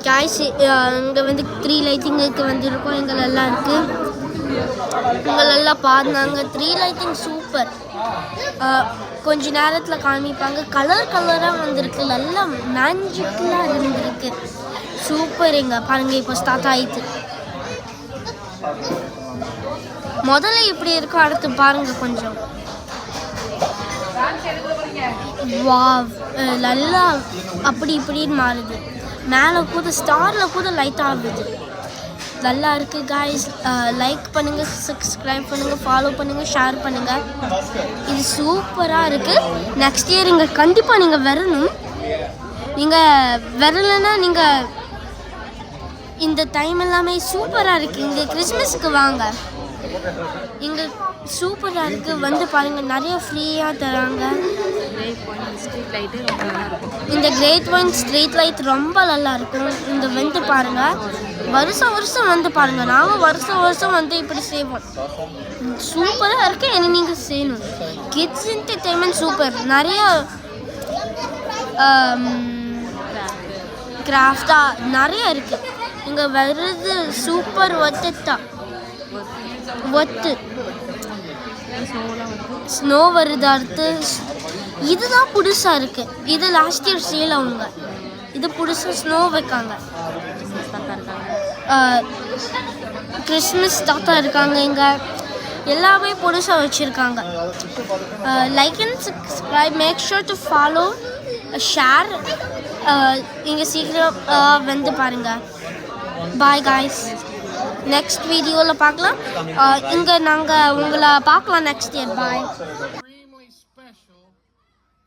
Guys இங்கே வந்து 3 லைட்டிங்குக்கு வந்துருக்கோம். எங்களெல்லாம் இருக்குது. உங்களெல்லாம் பாருங்க. 3 லைட்டிங் சூப்பர். கொஞ்ச நேரத்தில் காமிப்பாங்க. கலராக வந்திருக்கு. நல்லா மேஜிக்கலாக இருந்திருக்கு. சூப்பருங்க. பாருங்கள் இப்போ ஸ்டார்ட் ஆயிடுச்சு. முதல்ல இப்படி இருக்கும், அடுத்து பாருங்கள் கொஞ்சம். வாவ், நல்லா அப்படி இப்படின்னு மாறுது. மேலே கூட ஸ்டாரில் கூட லைட் ஆகுது. நல்லா இருக்குது காய்ஸ். லைக் பண்ணுங்கள், சப்ஸ்கிரைப் பண்ணுங்கள், ஃபாலோ பண்ணுங்கள், ஷேர் பண்ணுங்கள். இது சூப்பராக இருக்குது. நெக்ஸ்ட் இயர் இங்கே கண்டிப்பாக நீங்கள் வரணும். நீங்கள் வரலைன்னா நீங்கள் இந்த டைம் எல்லாமே சூப்பராக இருக்குது. இங்கே கிறிஸ்மஸுக்கு வாங்க. இங்கே சூப்பராக இருக்குது. வந்து பாருங்கள், நிறைய ஃப்ரீயாக தராங்க. இந்த கிரேட் ஒன் ஸ்ட்ரீட் லைட் ரொம்ப நல்லா இருக்கும். இந்த வந்து பாருங்கள், வருஷம் வந்து பாருங்கள். நாங்கள் வருஷம் வந்து இப்படி செய்வோம். சூப்பராக இருக்குது. என்ன நீங்கள் செய்யணும். Kids entertainment super. நிறைய கிராஃப்டாக நிறைய இருக்குது. இங்கே வருது சூப்பர் ஒத்து ஸ்னோ வருது. அடுத்து இதுதான் புதுசாக இருக்குது. இது லாஸ்ட் இயர் சேல் அவங்க. இது புதுசாக ஸ்னோ வைக்காங்க. கிறிஸ்மஸ் தாத்தா இருக்காங்க. இங்கே எல்லாமே புதுசாக வச்சுருக்காங்க. Like and subscribe, make sure to follow, share. இங்கே சீக்கிரம் வந்து பாருங்கள். Bye guys. நெக்ஸ்ட் வீடியோவில் பார்க்கலாம். இங்கே நாங்கள் உங்களை பார்க்கலாம் next year. Bye.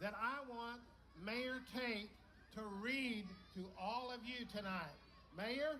That I want Mayor Tate to read to all of you tonight. Mayor?